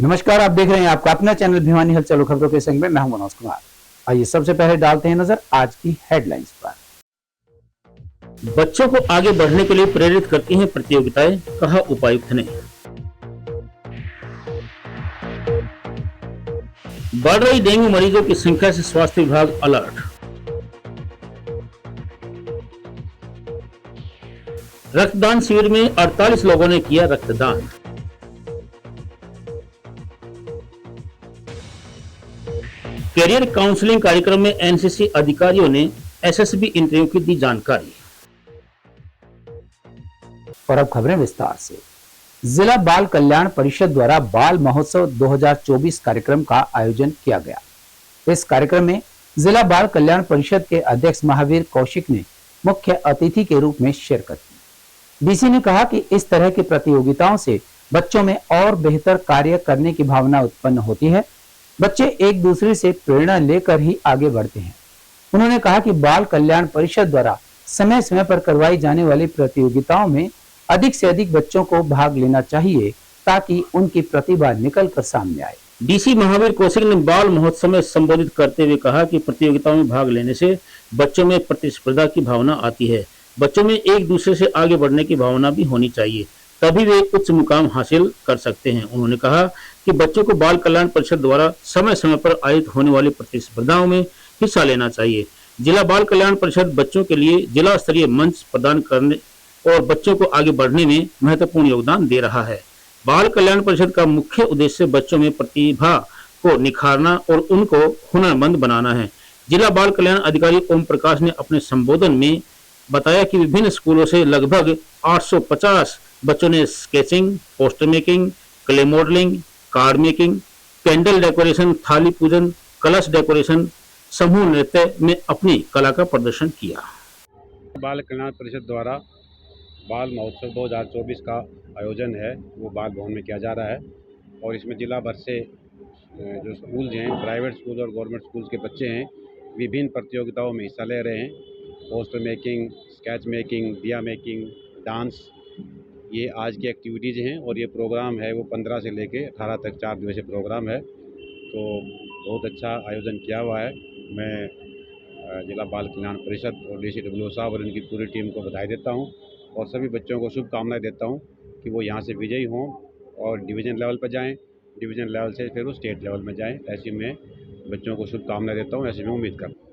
नमस्कार, आप देख रहे हैं आपका अपना चैनल भिवानी हलचल खबरों के संग में मैं हूं मनोज कुमार। आइए सबसे पहले डालते हैं नजर आज की हेडलाइंस पर। बच्चों को आगे बढ़ने के लिए प्रेरित करती हैं प्रतियोगिताएं, कहा उपायुक्त ने। बढ़ रही डेंगू मरीजों की संख्या से स्वास्थ्य विभाग अलर्ट। रक्तदान शिविर में 48 लोगों ने किया रक्तदान। कैरियर काउंसलिंग कार्यक्रम में एनसीसी अधिकारियों ने एसएसबी इंटरव्यू की दी जानकारी। और अब खबरें विस्तार से। जिला बाल कल्याण परिषद द्वारा बाल महोत्सव 2024 कार्यक्रम का आयोजन किया गया। इस कार्यक्रम में जिला बाल कल्याण परिषद के अध्यक्ष महावीर कौशिक ने मुख्य अतिथि के रूप में शिरकत की। डीसी ने कहा कि इस तरह की प्रतियोगिताओं से बच्चों में और बेहतर कार्य करने की भावना उत्पन्न होती है। बच्चे एक दूसरे से प्रेरणा लेकर ही आगे बढ़ते हैं। उन्होंने कहा कि बाल कल्याण परिषद द्वारा समय समय पर करवाई जाने वाली प्रतियोगिताओं में अधिक से अधिक बच्चों को भाग लेना चाहिए ताकि उनकी प्रतिभा निकल कर सामने आए। डीसी महावीर कौशिक ने बाल महोत्सव में संबोधित करते हुए कहा कि प्रतियोगिताओं में भाग लेने से बच्चों में प्रतिस्पर्धा की भावना आती है। बच्चों में एक दूसरे से आगे बढ़ने की भावना भी होनी चाहिए, तभी वे उच्च मुकाम हासिल कर सकते हैं। उन्होंने कहा कि बच्चों को बाल कल्याण परिषद द्वारा समय समय पर आयोजित होने वाली प्रतिस्पर्धाओं में हिस्सा लेना चाहिए। जिला बाल कल्याण परिषद बच्चों के लिए जिला स्तरीय मंच प्रदान करने और बच्चों को आगे बढ़ने में महत्वपूर्ण योगदान दे रहा है। बाल कल्याण परिषद का मुख्य उद्देश्य बच्चों में प्रतिभा को निखारना और उनको हुनरमंद बनाना है। जिला बाल कल्याण अधिकारी ओम प्रकाश ने अपने संबोधन में बताया कि विभिन्न स्कूलों से लगभग 850 बच्चों ने sketching, poster making, clay modelling, card making, candle decoration, थाली पूजन, कलश डेकोरेशन, समूह नृत्य में अपनी कला का प्रदर्शन किया। बाल कल्याण परिषद द्वारा बाल महोत्सव 2024 का आयोजन है वो बाल भवन में किया जा रहा है और इसमें जिला भर से जो स्कूल हैं, प्राइवेट स्कूल और गवर्नमेंट स्कूल्स के बच्चे हैं, विभिन्न प्रतियोगिताओं में हिस्सा ले रहे हैं। पोस्टर मेकिंग, स्केच मेकिंग, दिया मेकिंग, डांस, ये आज की एक्टिविटीज़ हैं और ये प्रोग्राम है वो 15 से लेके 18 तक 4 दिवसीय प्रोग्राम है। तो बहुत अच्छा आयोजन किया हुआ है। मैं जिला बाल कल्याण परिषद और DCWO साहब और इनकी पूरी टीम को बधाई देता हूँ और सभी बच्चों को शुभकामनाएं देता हूँ कि वो यहाँ से विजयी हों और डिवीज़न लेवल पर जाएं, डिवीज़न लेवल से फिर वो स्टेट लेवल में जाएं। ऐसी मैं बच्चों को शुभकामनाएं देता हूँ, ऐसी मैं उम्मीद करता हूँ।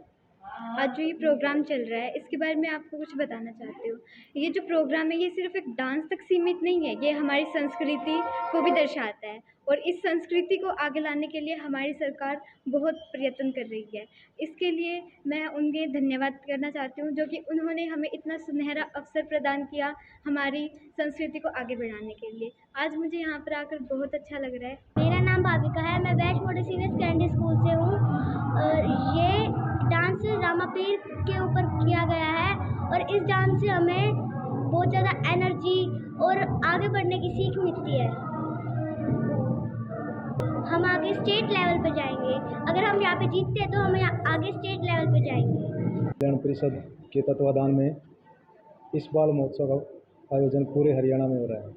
आज जो ये प्रोग्राम चल रहा है इसके बारे में आपको कुछ बताना चाहते हो? ये जो प्रोग्राम है ये सिर्फ एक डांस तक सीमित नहीं है, ये हमारी संस्कृति को भी दर्शाता है और इस संस्कृति को आगे लाने के लिए हमारी सरकार बहुत प्रयत्न कर रही है। इसके लिए मैं उनके धन्यवाद करना चाहती हूँ जो कि उन्होंने हमें इतना सुनहरा अवसर प्रदान किया हमारी संस्कृति को आगे बढ़ाने के लिए। आज मुझे यहाँ पर आकर बहुत अच्छा लग रहा है। मेरा नाम भाविका है, मैं West Model Senior Secondary School से हूँ। ये डांस रामापीर के ऊपर किया गया है और इस डांस से हमें बहुत ज़्यादा एनर्जी और आगे बढ़ने की सीख मिलती है। हम आगे स्टेट लेवल पे जाएंगे, अगर हम यहाँ पे जीतते हैं तो हम आगे स्टेट लेवल पे जाएंगे। कल्याण परिषद के तत्वाधान में इस बाल महोत्सव का आयोजन पूरे हरियाणा में हो रहा है।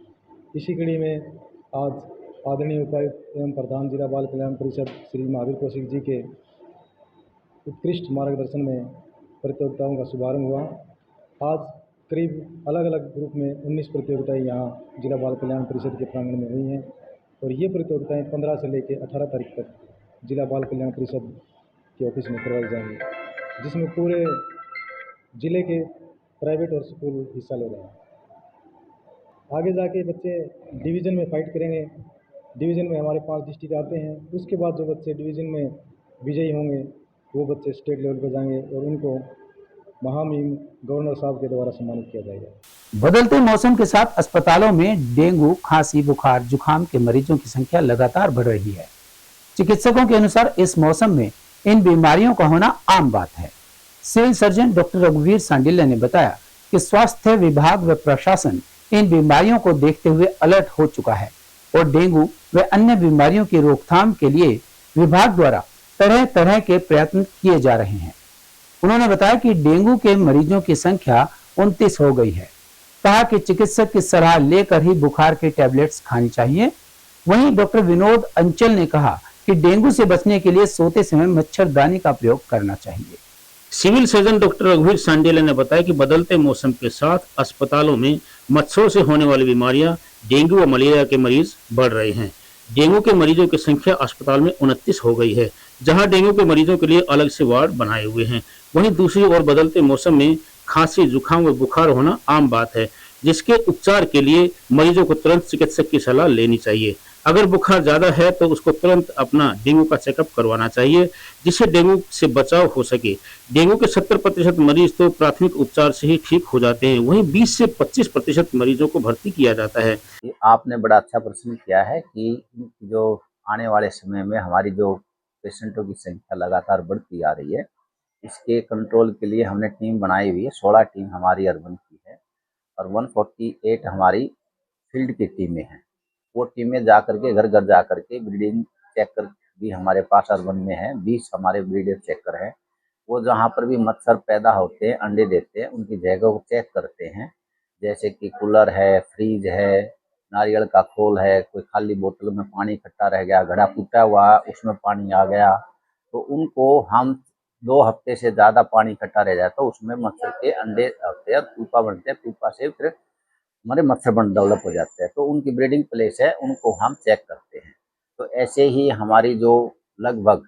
इसी कड़ी में आज आदरणीय उपायुक्त एवं प्रधान जिला बाल कल्याण परिषद श्री महावीर कौशिक जी के उत्कृष्ट मार्गदर्शन में प्रतियोगिताओं का शुभारंभ हुआ। आज करीब अलग अलग ग्रुप में 19 प्रतियोगिताएं यहाँ जिला बाल कल्याण परिषद के प्रांगण में हुई हैं और ये प्रतियोगिताएं 15 से लेकर 18 तारीख तक जिला बाल कल्याण परिषद के ऑफिस में करवाई जाएंगी, जिसमें पूरे ज़िले के प्राइवेट और स्कूल हिस्सा ले रहे हैं। आगे जाके बच्चे डिवीज़न में फाइट करेंगे। डिवीज़न में हमारे 5 डिस्ट्रिक्ट आते हैं। उसके बाद जो बच्चे डिवीज़न में विजयी होंगे वो बच्चे स्टेट लेवल पर जाएंगे और उनको महामहिम गवर्नर साहब के द्वारा सम्मानित किया जाएगा। बदलते मौसम के साथ अस्पतालों में डेंगू, खांसी, बुखार, जुकाम के मरीजों की संख्या लगातार बढ़ रही है। चिकित्सकों के अनुसार इस मौसम में इन बीमारियों का होना आम बात है। सिविल सर्जन डॉक्टर रघुवीर सांडिल्य ने बताया कि स्वास्थ्य विभाग व प्रशासन इन बीमारियों को देखते हुए अलर्ट हो चुका है और डेंगू व अन्य बीमारियों की रोकथाम के लिए विभाग द्वारा तरह तरह के प्रयत्न किए जा रहे हैं। उन्होंने बताया कि डेंगू के मरीजों की संख्या 29 हो गई है। कहा कि चिकित्सक की सलाह लेकर ही बुखार की टैबलेट्स खानी चाहिए। वहीं डॉक्टर विनोद अंचल ने कहा कि डेंगू से बचने के लिए सोते समय मच्छरदानी का प्रयोग करना चाहिए। सिविल सर्जन डॉक्टर रघुवीर सांडेला ने बताया कि बदलते मौसम के साथ अस्पतालों में मच्छरों से होने वाली बीमारियां, डेंगू व मलेरिया के मरीज बढ़ रहे हैं। डेंगू के मरीजों की संख्या अस्पताल में 29 हो गई है, जहां डेंगू के मरीजों के लिए अलग से वार्ड बनाए हुए हैं। वहीं दूसरी ओर बदलते मौसम में खांसी, जुकाम व बुखार होना आम बात है, जिसके उपचार के लिए मरीजों को तुरंत चिकित्सक की सलाह लेनी चाहिए। अगर बुखार ज्यादा है तो उसको तुरंत अपना डेंगू का चेकअप करवाना चाहिए, जिससे डेंगू से बचाव हो सके। डेंगू के 70% मरीज तो प्राथमिक उपचार से ही ठीक हो जाते हैं, वहीं 20 से 25% मरीजों को भर्ती किया जाता है। आपने बड़ा अच्छा प्रश्न किया है कि जो आने वाले समय में हमारी जो पेशेंटों की संख्या लगातार बढ़ती आ रही है, इसके कंट्रोल के लिए हमने टीम बनाई हुई है। 16 टीम हमारी अर्बन की है और 148 हमारी फील्ड की टीमें हैं। वो टीमें जा करके घर घर जा करके ब्रीडिंग चेकर भी हमारे पास अर्बन में है। 20 हमारे ब्रीडर चेकर हैं। वो जहाँ पर भी मच्छर पैदा होते हैं, अंडे देते हैं, उनकी जगह को चेक करते हैं। जैसे कि कूलर है, फ्रीज है, नारियल का खोल है, कोई खाली बोतल में पानी इकट्ठा रह गया, घड़ा फूटा हुआ उसमें पानी आ गया, तो उनको हम 2 हफ्ते से ज़्यादा पानी इकट्ठा रह जाए तो उसमें मच्छर के अंडे होते हैं, पुपा बनते हैं। पुपा से फिर हमारे मच्छर बन डेवलप हो जाते हैं, तो उनकी ब्रीडिंग प्लेस है, उनको हम चेक करते हैं। तो ऐसे ही हमारी जो लगभग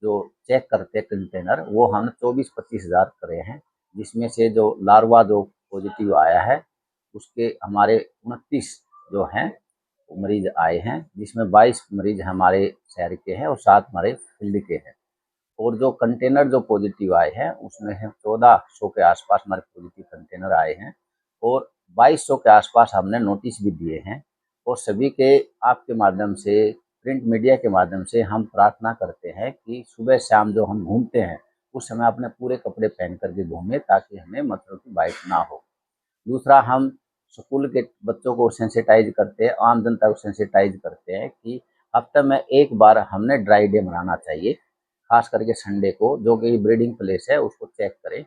जो चेक करते हैं कंटेनर, वो हमने 24-25 हज़ार करे हैं, जिसमें से जो लार्वा जो पॉजिटिव आया है उसके हमारे 29 जो हैं मरीज आए हैं, जिसमें 22 मरीज हमारे शहर के हैं और 7 हमारे फील्ड के हैं। और जो कंटेनर जो पॉजिटिव आए हैं उसमें है 1400 के आसपास हमारे पॉजिटिव कंटेनर आए हैं और 2200 के आसपास हमने नोटिस भी दिए हैं। और सभी के आपके माध्यम से, प्रिंट मीडिया के माध्यम से हम प्रार्थना करते हैं कि सुबह शाम जो हम घूमते हैं उस समय अपने पूरे कपड़े पहन करके घूमें, ताकि हमें मच्छरों की बाइट ना हो। दूसरा, हम स्कूल के बच्चों को सेंसिटाइज करते हैं, आम जनता को सेंसिटाइज करते हैं कि हफ्ते में एक बार हमने ड्राई डे मनाना चाहिए, खास करके संडे को, जो कि ब्रीडिंग प्लेस है उसको चेक करें।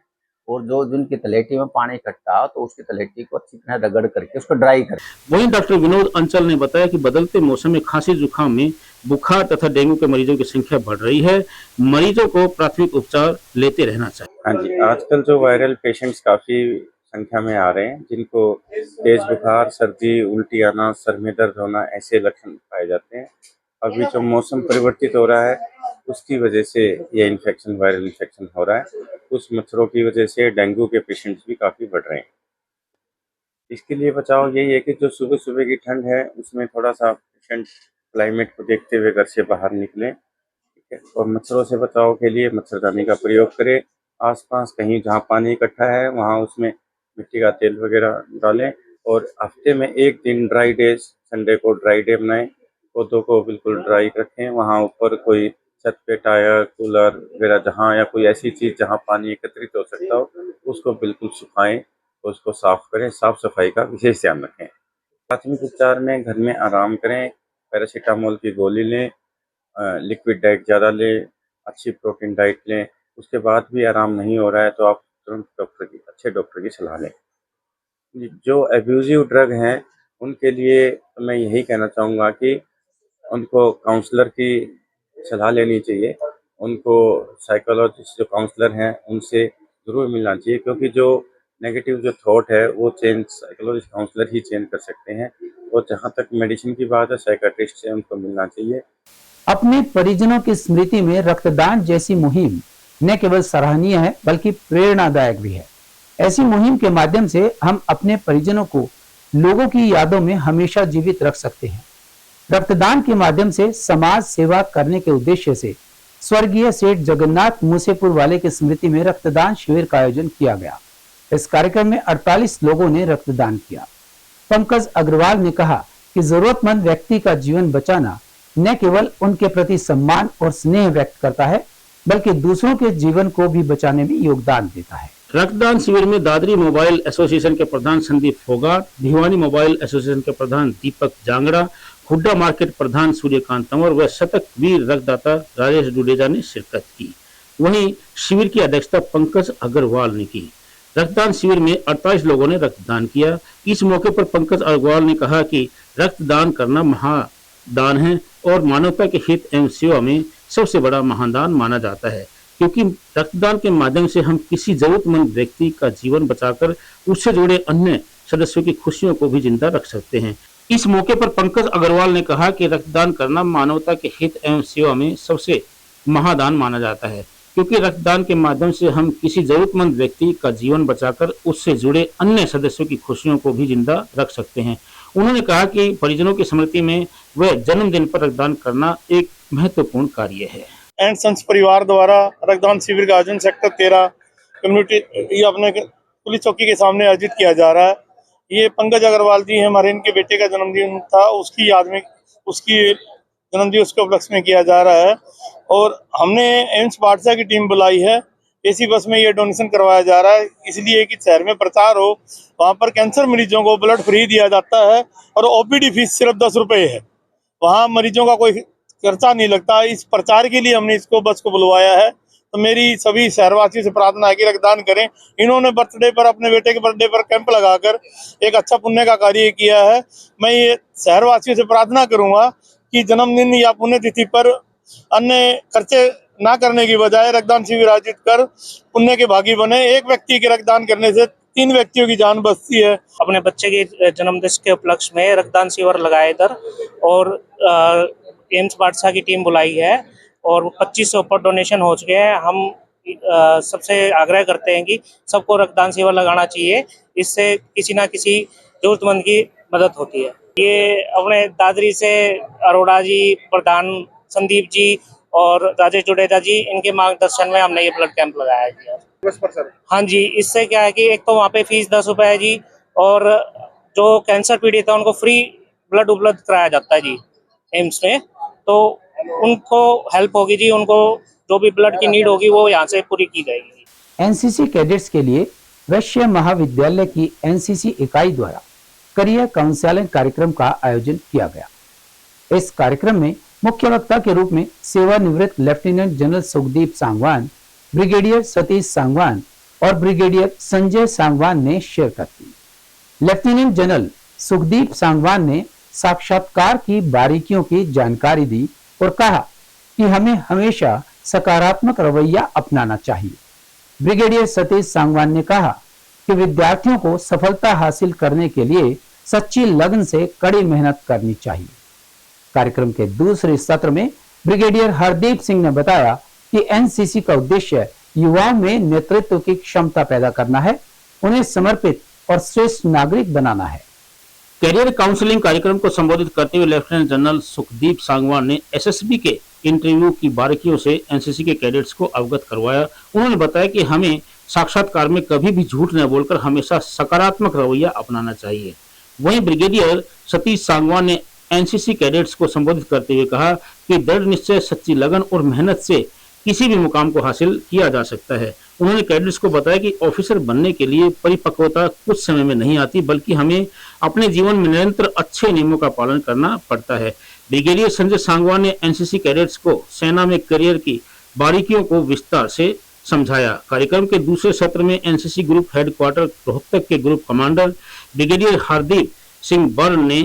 और जो जिनकी तलेटी में पानी इकट्ठा हो तो उसकी तलेटी को अच्छी तरह रगड़ करके उसको ड्राई करें। वहीं डॉक्टर विनोद अंचल ने बताया कि बदलते मौसम में खांसी, जुकाम में बुखार तथा डेंगू के मरीजों की संख्या बढ़ रही है, मरीजों को प्राथमिक उपचार लेते रहना चाहिए। हाँ जी, आजकल जो वायरल पेशेंट्स काफी संख्या में आ रहे हैं, जिनको तेज बुखार, सर्दी, उल्टी आना, सर में दर्द होना, ऐसे लक्षण पाए जाते हैं। अभी जो मौसम परिवर्तित हो रहा है उसकी वजह से ये इन्फेक्शन, वायरल इन्फेक्शन हो रहा है। उस मच्छरों की वजह से डेंगू के पेशेंट्स भी काफ़ी बढ़ रहे हैं। इसके लिए बचाव यही है कि जो सुबह सुबह की ठंड है उसमें थोड़ा सा पेशेंट क्लाइमेट को देखते हुए घर से बाहर निकलें, ठीक है। और मच्छरों से बचाव के लिए मच्छरदानी का प्रयोग करें। आसपास कहीं जहाँ पानी इकट्ठा है वहाँ उसमें मिट्टी का तेल वगैरह डालें। और हफ्ते में एक दिन ड्राई डे, संडे को ड्राई डे बनाएं, पौधों को बिल्कुल ड्राई रखें। वहाँ ऊपर कोई छत पे टायर, कूलर वगैरह जहाँ, या कोई ऐसी चीज़ जहाँ पानी एकत्रित हो सकता हो, उसको बिल्कुल सुखाएं, उसको साफ करें। साफ सफाई का विशेष ध्यान रखें। प्राथमिक उपचार में घर में आराम करें, पैरासीटामोल की गोली लें, लिक्विड डाइट ज़्यादा लें, अच्छी प्रोटीन डाइट लें। उसके बाद भी आराम नहीं हो रहा है तो आप तुरंत अच्छे डॉक्टर की सलाह लें। जो एब्यूजिव ड्रग हैं उनके लिए तो मैं यही कहना चाहूँगा कि उनको काउंसलर की सलाह लेनी चाहिए। उनको साइकोलॉजिस्ट जो काउंसलर हैं उनसे ज़रूर मिलना चाहिए, क्योंकि जो नेगेटिव जो थॉट है वो चेंज साइकोलॉजिस्ट काउंसलर ही चेंज कर सकते हैं। और जहाँ तक मेडिसिन की बात है, साइकाट्रिस्ट से उनको मिलना चाहिए। अपने परिजनों की स्मृति में रक्तदान जैसी मुहिम न केवल सराहनीय है बल्कि प्रेरणादायक भी है। ऐसी मुहिम के माध्यम से हम अपने परिजनों को लोगों की यादों में हमेशा जीवित रख सकते हैं। रक्तदान के माध्यम से समाज सेवा करने के उद्देश्य से स्वर्गीय सेठ जगन्नाथ मूसेपुर वाले की स्मृति में रक्तदान शिविर का आयोजन किया गया। इस कार्यक्रम में 48 लोगों ने रक्तदान किया। पंकज अग्रवाल ने कहा कि जरूरतमंद व्यक्ति का जीवन बचाना न केवल उनके प्रति सम्मान और स्नेह व्यक्त करता है, बल्कि दूसरों के जीवन को भी बचाने में योगदान देता है। रक्तदान शिविर में दादरी मोबाइल एसोसिएशन के प्रधान संदीप फोगाट, भिवानी मोबाइल एसोसिएशन के प्रधान दीपक जांगड़ा, हुड्डा मार्केट प्रधान सूर्यकांत तंवर व शतक वीर रक्तदाता राजेश डुडेजा ने शिरकत की। वहीं शिविर की अध्यक्षता पंकज अग्रवाल ने की। रक्तदान शिविर में 48 लोगों ने रक्तदान किया। इस मौके पर पंकज अग्रवाल ने कहा कि रक्तदान करना दान है और मानवता के हित एवं सेवा में सबसे बड़ा महादान माना जाता है, क्योंकि रक्तदान के माध्यम से हम किसी जरूरतमंद व्यक्ति का जीवन बचाकर उससे जुड़े अन्य सदस्यों की खुशियों को भी जिंदा रख सकते हैं। इस मौके पर पंकज अग्रवाल ने कहा कि रक्तदान करना मानवता के हित एवं सेवा में सबसे महादान माना जाता है, क्योंकि रक्तदान के माध्यम से हम किसी जरूरतमंद व्यक्ति का जीवन बचाकर उससे जुड़े अन्य सदस्यों की खुशियों को भी जिंदा रख सकते हैं। उन्होंने कहा कि परिजनों की स्मृति में वह जन्मदिन पर रक्तदान करना एक महत्वपूर्ण कार्य है। एंड संस परिवार द्वारा रक्तदान शिविर का आयोजन सेक्टर 13 कम्युनिटी ये अपने पुलिस चौकी के सामने आयोजित किया जा रहा है। ये पंकज अग्रवाल जी हैं, हमारे इनके बेटे का जन्मदिन था, उसकी याद में उसकी जन्मदिन उसके उपलक्ष्य में किया जा रहा है और हमने एम्स बादशाह की टीम बुलाई है। एसी बस में ये डोनेशन करवाया जा रहा है इसलिए कि शहर में प्रचार हो। वहाँ पर कैंसर मरीजों को ब्लड फ्री दिया जाता है और ओपीडी फीस सिर्फ 10 रुपये है। वहाँ मरीजों का कोई खर्चा नहीं लगता। इस प्रचार के लिए हमने इसको बस को बुलवाया है। तो मेरी सभी शहरवासियों से प्रार्थना है कि रक्तदान करें। इन्होंने बर्थडे पर अपने बेटे के बर्थडे पर कैंप लगाकर एक अच्छा पुण्य का कार्य किया है। मैं ये शहरवासियों से प्रार्थना करूंगा कि जन्मदिन या पुण्यतिथि पर अन्य खर्चे ना करने की बजाय रक्तदान शिविर आयोजित कर पुण्य के भागी बने। एक व्यक्ति के रक्तदान करने से 3 व्यक्तियों की जान बचती है। अपने बच्चे के जन्मदिन के उपलक्ष्य में रक्तदान शिविर लगाया इधर और एम्स बादशाह की टीम बुलाई है और 25 से ऊपर डोनेशन हो चुके हैं। हम सबसे आग्रह करते हैं कि सबको रक्तदान शिविर लगाना चाहिए, इससे किसी ना किसी जरूरतमंद की मदद होती है। ये अपने दादरी से अरोड़ा जी, प्रधान संदीप जी और राजेश जुडेजा जी, इनके मार्गदर्शन में हमने ये ब्लड कैंप लगाया है जी। हाँ जी, इससे क्या है कि एक तो वहाँ पे फीस 10 रुपए है जी और जो कैंसर पीड़ित है उनको फ्री ब्लड उपलब्ध कराया जाता है जी एम्स में, तो उनको हेल्प होगी जी। उनको जो भी ब्लड की नीड होगी वो यहाँ से पूरी की जाएगी। एनसीसी कैडेट्स के लिए वैश्य महाविद्यालय की एनसीसी इकाई द्वारा करियर काउंसलिंग कार्यक्रम का आयोजन किया गया। इस कार्यक्रम में मुख्य वक्ता के रूप में सेवानिवृत्त lieutenant general Sukhdeep Sangwan, brigadier Satish Sangwan और ब्रिगेडियर संजय सांगवान ने शिरकत की। लेफ्टिनेंट जनरल सुखदीप सांगवान ने साक्षात्कार की बारीकियों की जानकारी दी और कहा कि हमें हमेशा सकारात्मक रवैया अपनाना चाहिए। ब्रिगेडियर सतीश सांगवान ने कहा कि विद्यार्थियों को सफलता हासिल करने के लिए सच्ची लगन से कड़ी मेहनत करनी चाहिए। कार्यक्रम के दूसरे सत्र में ब्रिगेडियर हरदीप सिंह ने बताया कि एनसीसी का उद्देश्य युवाओं में नेतृत्व की क्षमता पैदा करना है, उन्हें समर्पित और श्रेष्ठ नागरिक बनाना है। कैरियर काउंसलिंग कार्यक्रम को संबोधित करते हुए लेफ्टिनेंट जनरल सुखदीप सांगवान ने एसएसबी के इंटरव्यू की बारीकियों से एनसीसी के कैडेट्स को अवगत करवाया। उन्होंने बताया कि हमें साक्षात्कार में कभी भी झूठ न बोलकर हमेशा सकारात्मक रवैया अपनाना चाहिए। वहीं ब्रिगेडियर सतीश सांगवान ने एनसीसी कैडेट्स को संबोधित करते हुए कहा कि दृढ़ निश्चय, सच्ची लगन और मेहनत से किसी भी मुकाम को हासिल किया जा सकता है। उन्होंने कैडेट्स को बताया कि ऑफिसर बनने के लिए परिपक्वता कुछ समय में नहीं आती, बल्कि हमें अपने जीवन में निरंतर अच्छे नियमों का पालन करना पड़ता है। ब्रिगेडियर संजय सांगवान ने एनसीसी कैडेट्स को सेना में करियर की बारीकियों को विस्तार से समझाया। कार्यक्रम के दूसरे सत्र में एनसीसी ग्रुप हेडक्वार्टर रोहतक के group commander brigadier Hardeep Singh burn ने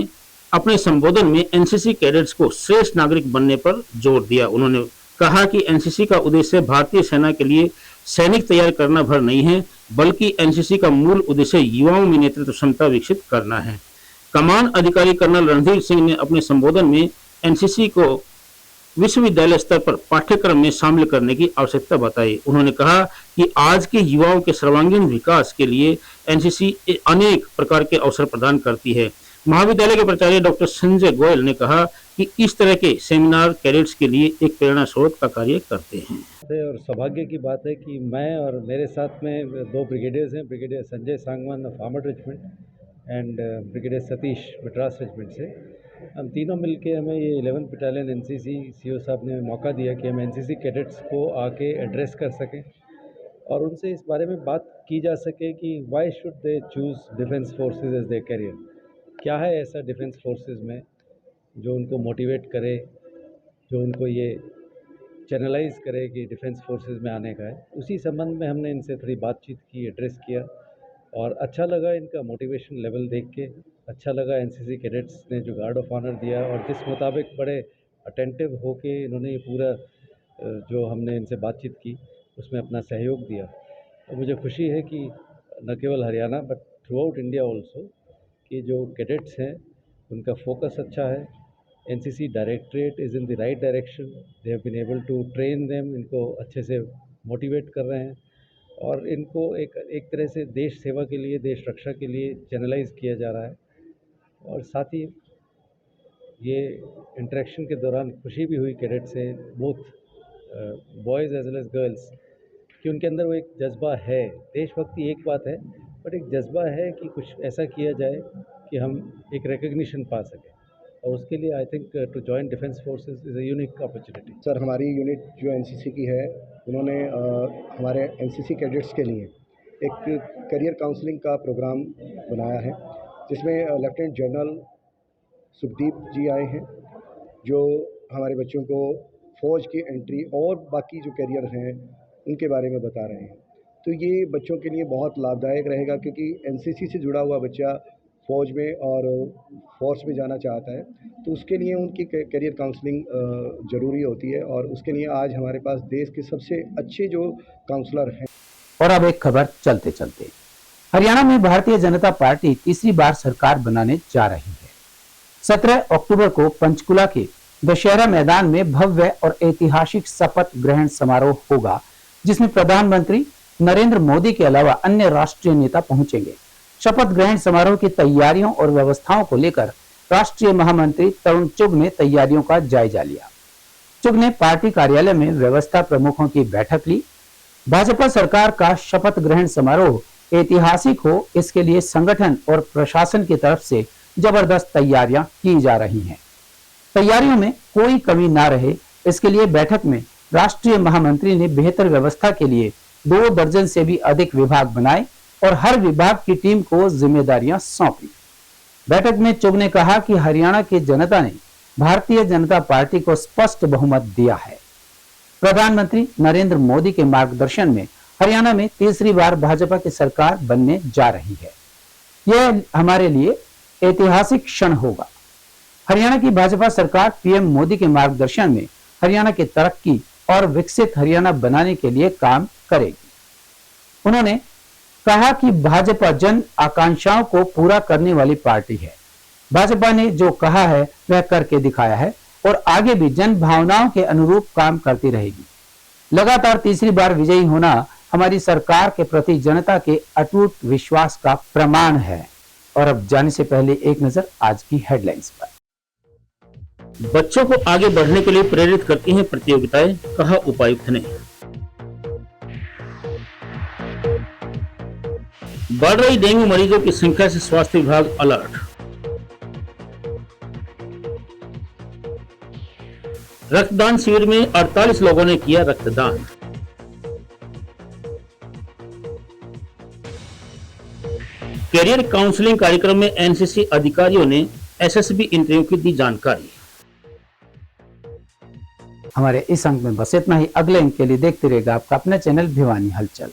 अपने संबोधन में एनसीसी कैडेट्स को श्रेष्ठ नागरिक बनने पर जोर दिया। उन्होंने कहा कि एनसीसी का उद्देश्य भारतीय सेना के लिए सैनिक तैयार करना भर नहीं है, बल्कि एनसीसी का मूल उद्देश्य युवाओं में नेतृत्व क्षमता विकसित करना है। कमान अधिकारी कर्नल रणधीर सिंह ने अपने संबोधन में एनसीसी को विश्वविद्यालय स्तर पर पाठ्यक्रम में शामिल करने की आवश्यकता बताई। उन्होंने कहा कि आज के युवाओं के सर्वांगीण विकास के लिए एनसीसी अनेक प्रकार के अवसर प्रदान करती है। महाविद्यालय के प्राचार्य डॉक्टर संजय गोयल ने कहा कि इस तरह के सेमिनार कैडेट्स के लिए एक प्रेरणा स्रोत का कार्य करते हैं। और सौभाग्य की बात है कि मैं और मेरे साथ में 2 ब्रिगेडियर्स हैं, brigadier Sanjay Sangwan farmer regiment and brigadier Satish Madras regiment से। हम तीनों मिलके हमें ये 11th बटालियन एनसीसी सीओ साहब ने मौका दिया कि हम एनसीसी कैडेट्स को आके एड्रेस कर सकें और उनसे इस बारे में बात की जा सके कि why should they choose defence forces as their career. क्या है ऐसा डिफेंस फोर्सेस में जो उनको मोटिवेट करे, जो उनको ये चैनलाइज करे कि डिफेंस फोर्सेस में आने का है। उसी संबंध में हमने इनसे थोड़ी बातचीत की, एड्रेस किया और अच्छा लगा इनका मोटिवेशन लेवल देख के। अच्छा लगा एनसीसी कैडेट्स ने जो गार्ड ऑफ ऑनर दिया और जिस मुताबिक बड़े अटेंटिव होके इन्होंने ये पूरा जो हमने इनसे बातचीत की उसमें अपना सहयोग दिया। और मुझे खुशी है कि न केवल Haryana but throughout India also कि जो कैडेट्स हैं उनका फोकस अच्छा है। NCC directorate is in the right direction, they have been able to train them, इनको अच्छे से मोटिवेट कर रहे हैं और इनको एक तरह से देश सेवा के लिए, देश रक्षा के लिए चैनलाइज किया जा रहा है। और साथ ही ये इंटरेक्शन के दौरान खुशी भी हुई कैडेट से, both boys as well as girls, कि उनके अंदर वो एक जज्बा है। देशभक्ति एक बात है बट एक जज्बा है कि कुछ ऐसा किया जाए कि हम एक रिकग्निशन पा सकें और उसके लिए I think to join defence forces is a unique opportunity. Sir, हमारी यूनिट जो एनसीसी की है उन्होंने हमारे एनसीसी कैडेट्स के लिए एक करियर काउंसलिंग का प्रोग्राम बनाया है जिसमें लेफ्टिनेंट जनरल सुखदीप जी आए हैं जो हमारे बच्चों को फ़ौज की एंट्री और बाकी जो करियर हैं उनके बारे में बता रहे हैं। तो ये बच्चों के लिए बहुत लाभदायक रहेगा क्योंकि एनसीसी से जुड़ा हुआ बच्चा फ़ौज में और फोर्स में जाना चाहता है तो उसके लिए उनकी करियर काउंसलिंग ज़रूरी होती है और उसके लिए आज हमारे पास देश के सबसे अच्छे जो काउंसलर हैं। और अब एक खबर चलते चलते, हरियाणा में भारतीय जनता पार्टी तीसरी बार सरकार बनाने जा रही है। 17 अक्टूबर को पंचकुला के दशहरा मैदान में भव्य और ऐतिहासिक शपथ ग्रहण समारोह होगा जिसमें प्रधानमंत्री नरेंद्र मोदी के अलावा अन्य राष्ट्रीय नेता पहुंचेंगे। शपथ ग्रहण समारोह की तैयारियों और व्यवस्थाओं को लेकर राष्ट्रीय महामंत्री तरुण चुग ने तैयारियों का जायजा लिया। चुग ने पार्टी कार्यालय में व्यवस्था प्रमुखों की बैठक ली। भाजपा सरकार का शपथ ग्रहण समारोह ऐतिहासिक हो, इसके लिए संगठन और प्रशासन की तरफ से जबरदस्त तैयारियां की जा रही हैं। तैयारियों में कोई कमी ना रहे, इसके लिए बैठक में राष्ट्रीय महामंत्री ने बेहतर व्यवस्था के लिए 2 दर्जन से भी अधिक विभाग बनाए और हर विभाग की टीम को जिम्मेदारियां सौंपी। बैठक में चुग ने कहा कि हरियाणा की जनता ने भारतीय जनता पार्टी को स्पष्ट बहुमत दिया है। प्रधानमंत्री नरेंद्र मोदी के मार्गदर्शन में हरियाणा में तीसरी बार भाजपा की सरकार बनने जा रही है। यह हमारे लिए ऐतिहासिक क्षण होगा। हरियाणा की भाजपा सरकार पीएम मोदी के मार्गदर्शन में हरियाणा की तरक्की और विकसित हरियाणा बनाने के लिए काम करेगी। उन्होंने कहा कि भाजपा जन आकांक्षाओं को पूरा करने वाली पार्टी है। भाजपा ने जो कहा है वह करके दिखाया है और आगे भी जन भावनाओं के अनुरूप काम करती रहेगी। लगातार तीसरी बार विजयी होना हमारी सरकार के प्रति जनता के अटूट विश्वास का प्रमाण है। और अब जाने से पहले एक नजर आज की हेडलाइंस पर। बच्चों को आगे बढ़ने के लिए प्रेरित करती हैं प्रतियोगिताएं, कहा उपायुक्त ने। बढ़ रही डेंगू मरीजों की संख्या से स्वास्थ्य विभाग अलर्ट। रक्तदान शिविर में 48 लोगों ने किया रक्तदान। कैरियर काउंसलिंग कार्यक्रम में एनसीसी अधिकारियों ने एसएसबी इंटरव्यू की दी जानकारी। हमारे इस अंक में बस इतना ही। अगले अंक के लिए देखते रहेगा आपका अपना चैनल भिवानी हलचल।